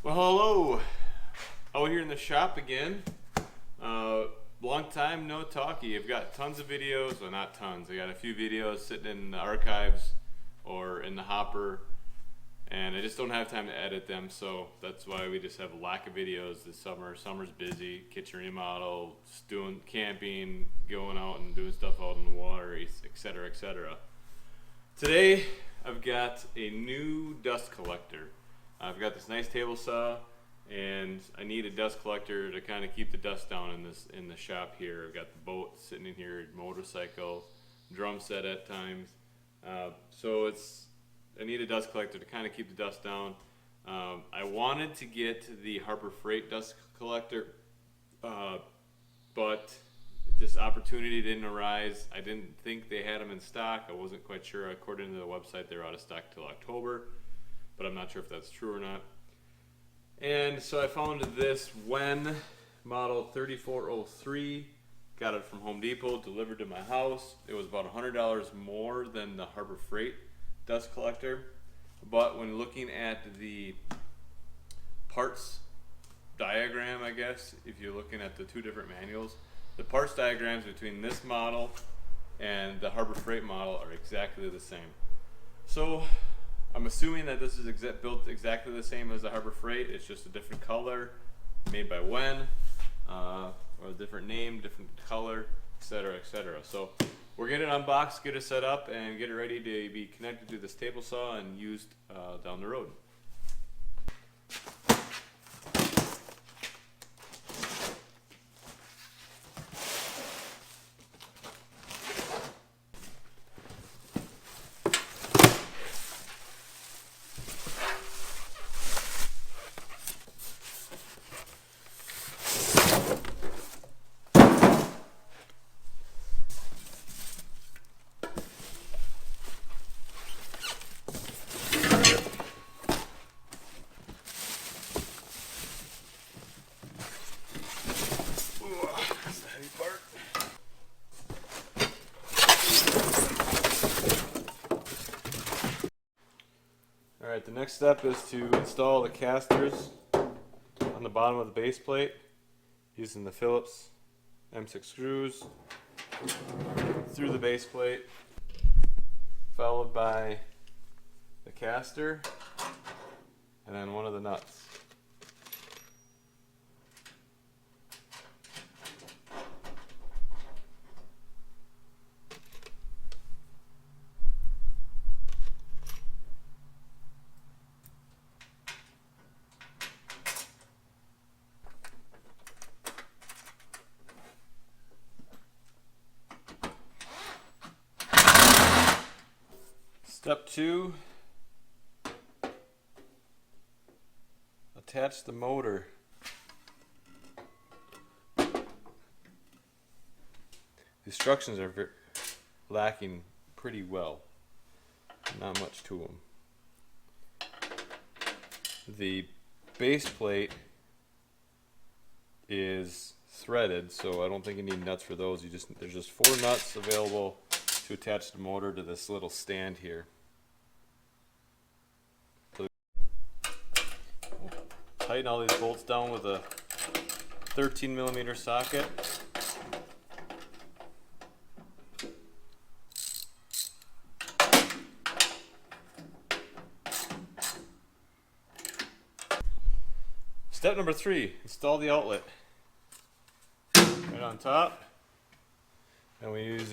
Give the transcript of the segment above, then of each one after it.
Well, hello. Out here in the shop again. Long time no talkie. I've got tons of videos. Well, not tons. I got a few videos sitting in the archives or in the hopper, and I just don't have time to edit them. So that's why we just have a lack of videos this summer. Summer's busy. Kitchen remodel, doing camping, going out and doing stuff out in the water, etc., etc. Today I've got a new dust collector. I've got this nice table saw, and I need a dust collector to kind of keep the dust down in the shop here. I've got the boat sitting in here, motorcycle, drum set at times. So I need a dust collector to kind of keep the dust down. I wanted to get the Harbor Freight dust collector, but this opportunity didn't arise. I didn't think they had them in stock. I wasn't quite sure. According to the website, they're out of stock till October, but I'm not sure if that's true or not. And so I found this WEN model 3403. Got it from Home Depot, delivered to my house. It was about $100 more than the Harbor Freight dust collector. But when looking at the parts diagram, I guess, if you're looking at the two different manuals, the parts diagrams between this model and the Harbor Freight model are exactly the same. So I'm assuming that this is built exactly the same as the Harbor Freight. It's just a different color, made by WEN, or a different name, different color, etc., etc. So we're getting it unboxed, get it set up, and get it ready to be connected to this table saw and used down the road. Alright, the next step is to install the casters on the bottom of the base plate using the Phillips M6 screws through the base plate, followed by the caster and then one of the nuts. Step 2, attach the motor. The instructions are lacking pretty well, not much to them. The base plate is threaded, so I don't think you need nuts for those. There's just 4 nuts available to attach the motor to this little stand here. So we'll tighten all these bolts down with a 13mm socket. Step number 3, install the outlet. Right on top. And we use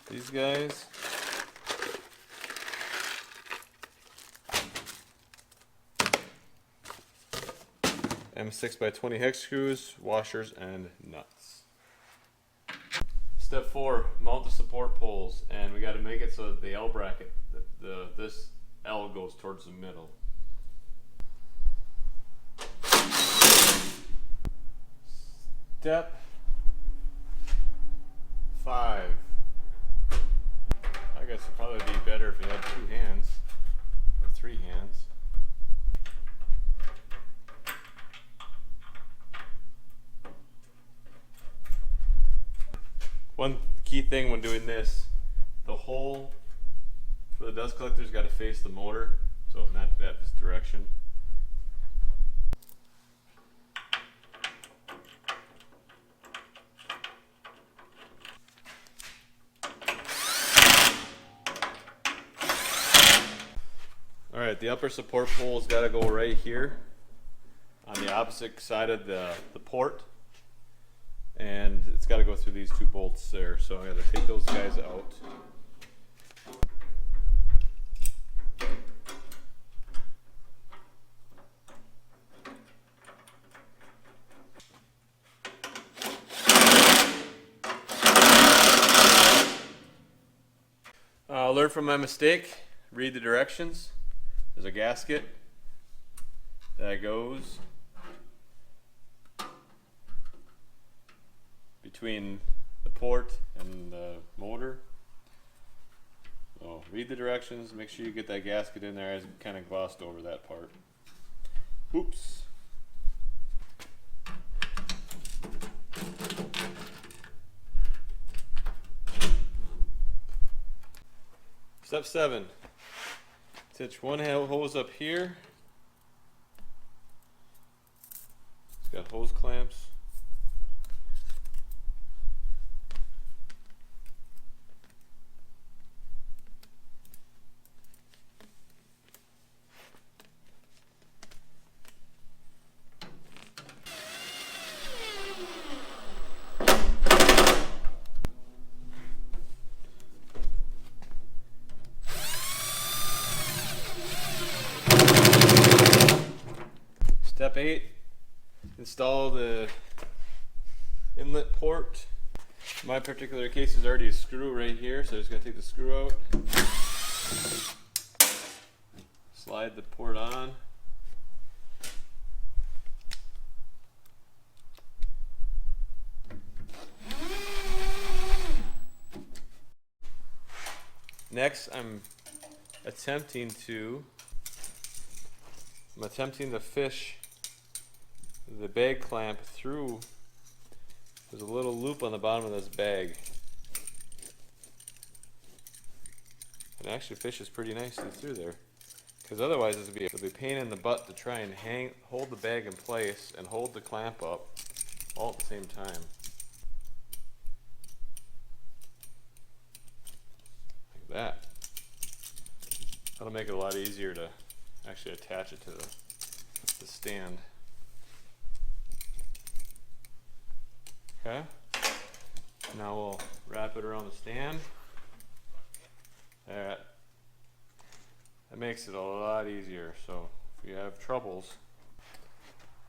these guys. M6x20 hex screws, washers, and nuts. Step 4, mount the support poles, and we got to make it so that the L bracket, this L goes towards the middle. Step 5. I guess it'd probably be better if you had 2 hands or 3 hands. One key thing when doing this, the hole for the dust collector's got to face the motor, so in that direction. Alright, the upper support pole's got to go right here on the opposite side of the port. And it's got to go through these two bolts there. So I got to take those guys out. Learn from my mistake, read the directions. There's a gasket that goes between the port and the motor. So read the directions, make sure you get that gasket in there. I kind of glossed over that part. Oops. Step 7. Stitch one hose up here. It's got hose clamps. Step 8, install the inlet port. In my particular case, there's already a screw right here, so I'm just going to take the screw out. Slide the port on. Next, I'm attempting to fish the bag clamp through. There's a little loop on the bottom of this bag. It actually fishes pretty nicely through there, because otherwise it'll be a pain in the butt to try and hold the bag in place and hold the clamp up all at the same time. Like that. That'll make it a lot easier to actually attach it to the stand. Okay, now we'll wrap it around the stand. That makes it a lot easier. So if you have troubles,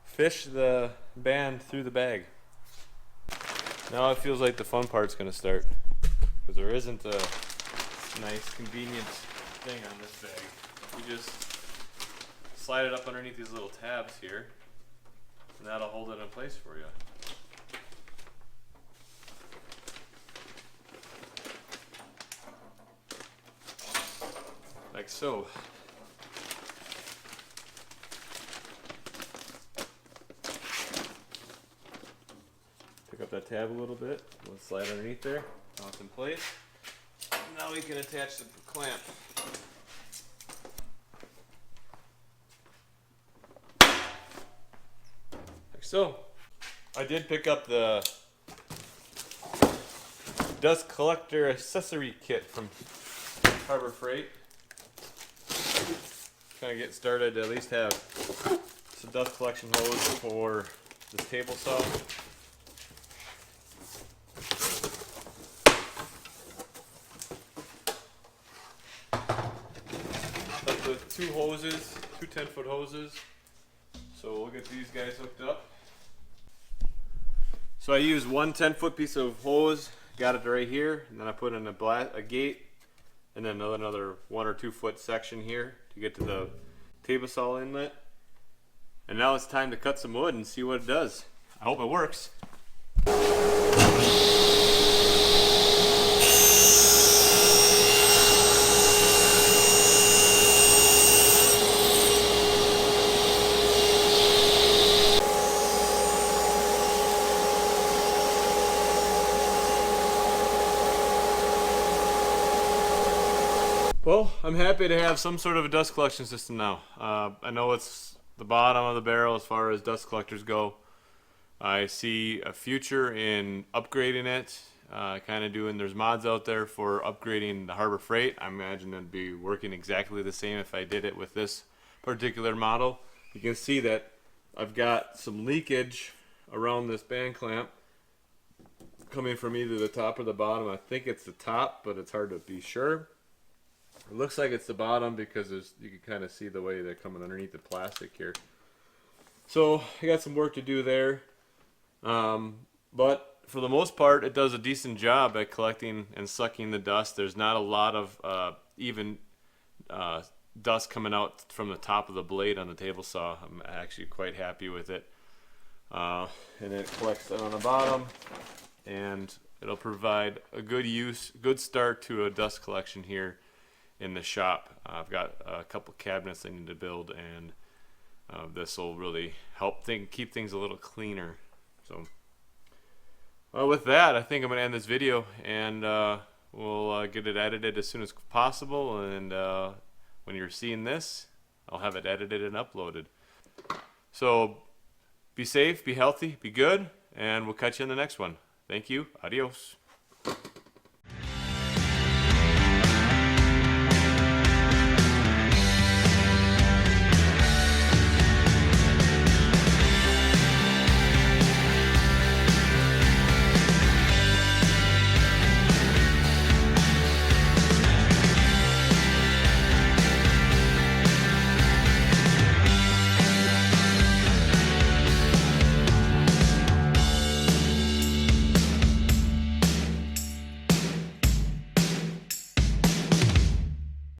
fish the band through the bag. Now it feels like the fun part's going to start, because there isn't a nice convenient thing on this bag. You just slide it up underneath these little tabs here, and that'll hold it in place for you. Like so. Pick up that tab a little bit, we'll slide underneath there, now it's in place. Now we can attach the clamp. Like so. I did pick up the dust collector accessory kit from Harbor Freight. Kind of get started to at least have some dust collection hose for this table saw. Left with two hoses, two 10-foot hoses. So we'll get these guys hooked up. So I used one 10-foot piece of hose, got it right here, and then I put in a gate, and then another 1 or 2 foot section here to get to the table saw inlet. And now it's time to cut some wood and see what it does. I hope it works. Well, I'm happy to have some sort of a dust collection system now. I know it's the bottom of the barrel as far as dust collectors go. I see a future in upgrading it. kind of doing, there's mods out there for upgrading the Harbor Freight. I imagine it'd be working exactly the same if I did it with this particular model. You can see that I've got some leakage around this band clamp coming from either the top or the bottom. I think it's the top, but it's hard to be sure. It looks like it's the bottom because you can kind of see the way they're coming underneath the plastic here. So I got some work to do there. But for the most part, it does a decent job at collecting and sucking the dust. There's not a lot of even dust coming out from the top of the blade on the table saw. I'm actually quite happy with it. And it collects it on the bottom, and it'll provide a good start to a dust collection here in the shop. I've got a couple cabinets I need to build, and this will really help keep things a little cleaner. So with that, I think I'm going to end this video, and we'll get it edited as soon as possible, and when you're seeing this, I'll have it edited and uploaded. So be safe, be healthy, be good, and we'll catch you in the next one. Thank you. Adios.